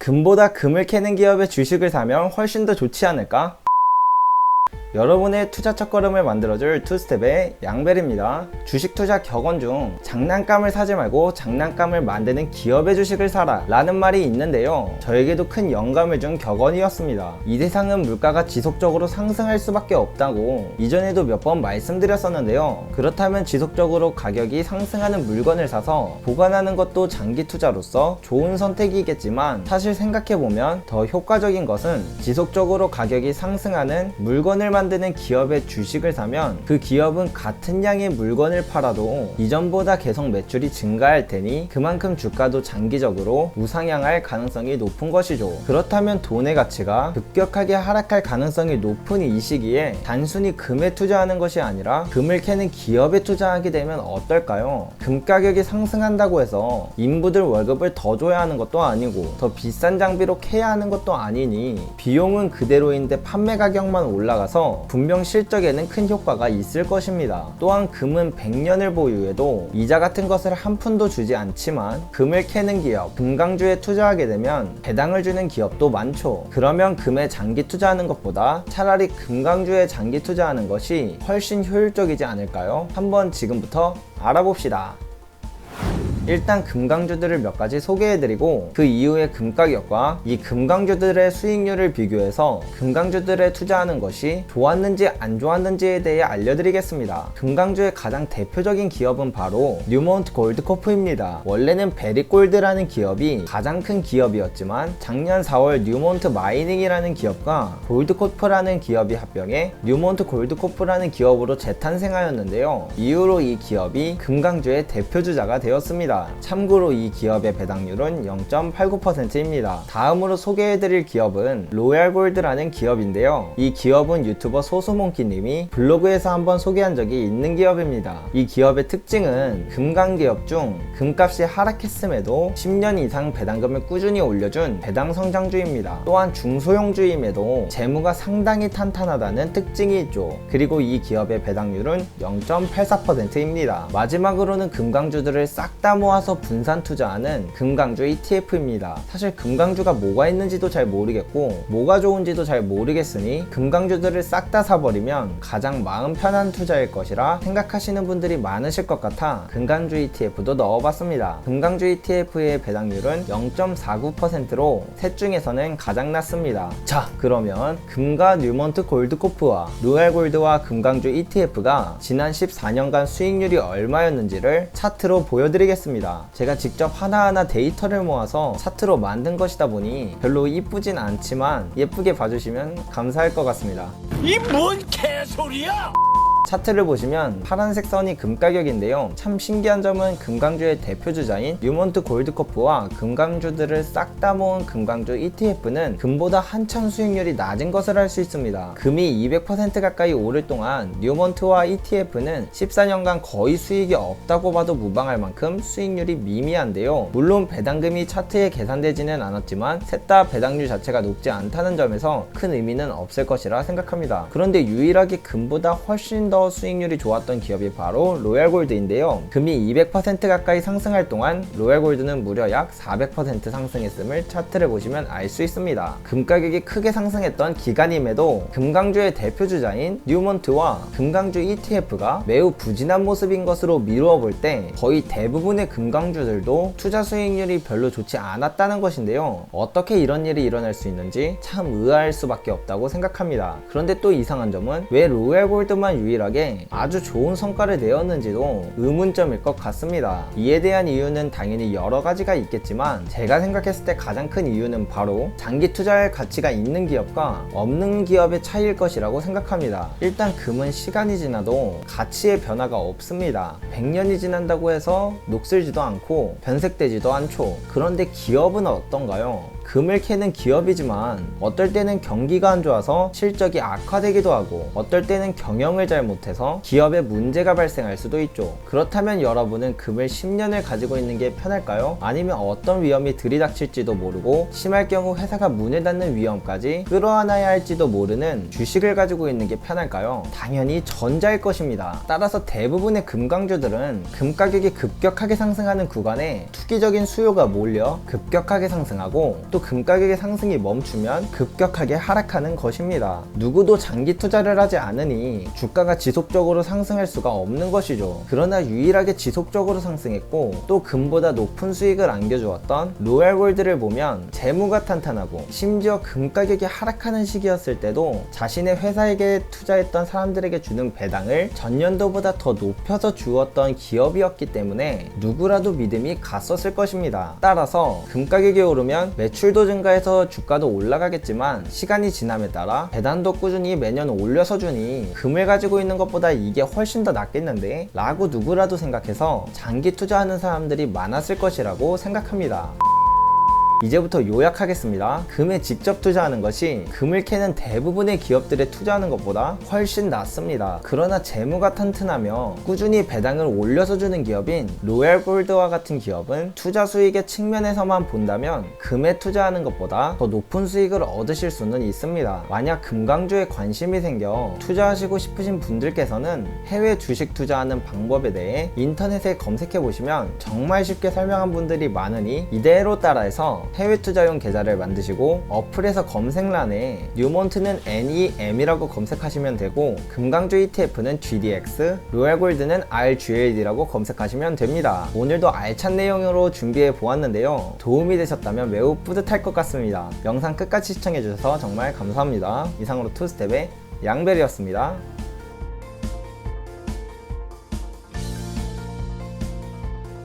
금보다 금을 캐는 기업의 주식을 사면 훨씬 더 좋지 않을까? 여러분의 투자 첫걸음을 만들어줄 투스텝의 양벨입니다. 주식 투자 격언 중 장난감을 사지 말고 장난감을 만드는 기업의 주식을 사라 라는 말이 있는데요, 저에게도 큰 영감을 준 격언이었습니다. 이 세상은 물가가 지속적으로 상승할 수밖에 없다고 이전에도 몇 번 말씀드렸었는데요, 그렇다면 지속적으로 가격이 상승하는 물건을 사서 보관하는 것도 장기 투자로서 좋은 선택이겠지만, 사실 생각해보면 더 효과적인 것은 지속적으로 가격이 상승하는 물건을 만드는 기업의 주식을 사면 그 기업은 같은 양의 물건을 팔아도 이전보다 계속 매출이 증가할 테니 그만큼 주가도 장기적으로 우상향할 가능성이 높은 것이죠. 그렇다면 돈의 가치가 급격하게 하락할 가능성이 높은 이 시기에 단순히 금에 투자하는 것이 아니라 금을 캐는 기업에 투자하게 되면 어떨까요? 금 가격이 상승한다고 해서 인부들 월급을 더 줘야 하는 것도 아니고 더 비싼 장비로 캐야 하는 것도 아니니 비용은 그대로인데 판매 가격만 올라가서 분명 실적에는 큰 효과가 있을 것입니다. 또한 금은 100년을 보유해도 이자 같은 것을 한 푼도 주지 않지만 금을 캐는 기업, 금강주에 투자하게 되면 배당을 주는 기업도 많죠. 그러면 금에 장기 투자하는 것보다 차라리 금강주에 장기 투자하는 것이 훨씬 효율적이지 않을까요? 한번 지금부터 알아봅시다. 일단 금강주들을 몇 가지 소개해드리고 그 이후에 금가격과 이 금강주들의 수익률을 비교해서 금강주들에 투자하는 것이 좋았는지 안 좋았는지에 대해 알려드리겠습니다. 금강주의 가장 대표적인 기업은 바로 뉴몬트 골드코프입니다. 원래는 베리골드라는 기업이 가장 큰 기업이었지만 작년 4월 뉴몬트 마이닝이라는 기업과 골드코프라는 기업이 합병해 뉴몬트 골드코프라는 기업으로 재탄생하였는데요, 이후로 이 기업이 금강주의 대표주자가 되었습니다. 참고로 이 기업의 배당률은 0.89%입니다. 다음으로 소개해드릴 기업은 로얄골드라는 기업인데요, 이 기업은 유튜버 소수몽키님이 블로그에서 한번 소개한 적이 있는 기업입니다. 이 기업의 특징은 금강기업 중 금값이 하락했음에도 10년 이상 배당금을 꾸준히 올려준 배당성장주입니다. 또한 중소형주임에도 재무가 상당히 탄탄하다는 특징이 있죠. 그리고 이 기업의 배당률은 0.84%입니다. 마지막으로는 금강주들을 싹 다 모아서 분산 투자하는 금강주 ETF입니다. 사실 금강주가 뭐가 있는지도 잘 모르겠고 뭐가 좋은지도 잘 모르겠으니 금강주들을 싹 다 사버리면 가장 마음 편한 투자일 것이라 생각하시는 분들이 많으실 것 같아 금강주 ETF도 넣어봤습니다. 금강주 ETF의 배당률은 0.49%로 셋 중에서는 가장 낮습니다. 자, 그러면 금과 뉴몬트 골드코프와 로얄골드와 금강주 ETF가 지난 14년간 수익률이 얼마였는지를 차트로 보여드리겠습니다. 제가 직접 하나하나 데이터를 모아서 차트로 만든 것이다 보니 별로 이쁘진 않지만 예쁘게 봐주시면 감사할 것 같습니다. 이 뭔 개소리야! 차트를 보시면 파란색 선이 금가격인데요, 참 신기한 점은 금강주의 대표주자인 뉴몬트 골드코프와 금강주들을 싹 다 모은 금강주 ETF는 금보다 한참 수익률이 낮은 것을 알 수 있습니다. 금이 200% 가까이 오를 동안 뉴몬트와 ETF는 14년간 거의 수익이 없다고 봐도 무방할 만큼 수익률이 미미한데요, 물론 배당금이 차트에 계산되지는 않았지만 셋 다 배당률 자체가 높지 않다는 점에서 큰 의미는 없을 것이라 생각합니다. 그런데 유일하게 금보다 훨씬 더 수익률이 좋았던 기업이 바로 로얄골드인데요, 금이 200% 가까이 상승할 동안 로얄골드는 무려 약 400% 상승했음을 차트를 보시면 알 수 있습니다. 금 가격이 크게 상승했던 기간임에도 금강주의 대표주자인 뉴몬트와 금강주 ETF가 매우 부진한 모습인 것으로 미루어 볼 때 거의 대부분의 금강주들도 투자 수익률이 별로 좋지 않았다는 것인데요, 어떻게 이런 일이 일어날 수 있는지 참 의아할 수밖에 없다고 생각합니다. 그런데 또 이상한 점은 왜 로얄골드만 유일하게 아주 좋은 성과를 내었는지도 의문점일 것 같습니다. 이에 대한 이유는 당연히 여러 가지가 있겠지만 제가 생각했을 때 가장 큰 이유는 바로 장기 투자할 가치가 있는 기업과 없는 기업의 차이일 것이라고 생각합니다. 일단 금은 시간이 지나도 가치의 변화가 없습니다. 100년이 지난다고 해서 녹슬지도 않고 변색되지도 않죠. 그런데 기업은 어떤가요? 금을 캐는 기업이지만 어떨 때는 경기가 안 좋아서 실적이 악화되기도 하고 어떨 때는 경영을 잘 못해서 기업에 문제가 발생할 수도 있죠. 그렇다면 여러분은 금을 10년을 가지고 있는 게 편할까요? 아니면 어떤 위험이 들이닥칠지도 모르고 심할 경우 회사가 문을 닫는 위험까지 끌어안아야 할지도 모르는 주식을 가지고 있는 게 편할까요? 당연히 전자일 것입니다. 따라서 대부분의 금강주들은 금 가격이 급격하게 상승하는 구간에 투기적인 수요가 몰려 급격하게 상승하고, 또 금 가격의 상승이 멈추면 급격하게 하락하는 것입니다. 누구도 장기 투자를 하지 않으니 주가가 지속적으로 상승할 수가 없는 것이죠. 그러나 유일하게 지속적으로 상승했고 또 금보다 높은 수익을 안겨주었던 로얄골드를 보면 재무가 탄탄하고 심지어 금 가격이 하락하는 시기였을 때도 자신의 회사에게 투자했던 사람들에게 주는 배당을 전년도보다 더 높여서 주었던 기업이었기 때문에 누구라도 믿음이 갔었을 것입니다. 따라서 금 가격이 오르면 매출도 증가해서 주가도 올라가겠지만 시간이 지남에 따라 배당도 꾸준히 매년 올려서 주니 금을 가지고 있는 것보다 이게 훨씬 더 낫겠는데? 라고 누구라도 생각해서 장기 투자하는 사람들이 많았을 것이라고 생각합니다. 이제부터 요약하겠습니다. 금에 직접 투자하는 것이 금을 캐는 대부분의 기업들에 투자하는 것보다 훨씬 낫습니다. 그러나 재무가 튼튼하며 꾸준히 배당을 올려서 주는 기업인 로얄골드와 같은 기업은 투자 수익의 측면에서만 본다면 금에 투자하는 것보다 더 높은 수익을 얻으실 수는 있습니다. 만약 금강주에 관심이 생겨 투자하시고 싶으신 분들께서는 해외 주식 투자하는 방법에 대해 인터넷에 검색해 보시면 정말 쉽게 설명한 분들이 많으니 이대로 따라해서 해외 투자용 계좌를 만드시고 어플에서 검색란에 뉴몬트는 NEM이라고 검색하시면 되고 금강주 ETF는 GDX, 로얄골드는 RGLD라고 검색하시면 됩니다. 오늘도 알찬 내용으로 준비해 보았는데요. 도움이 되셨다면 매우 뿌듯할 것 같습니다. 영상 끝까지 시청해 주셔서 정말 감사합니다. 이상으로 투스텝의 양벨이었습니다.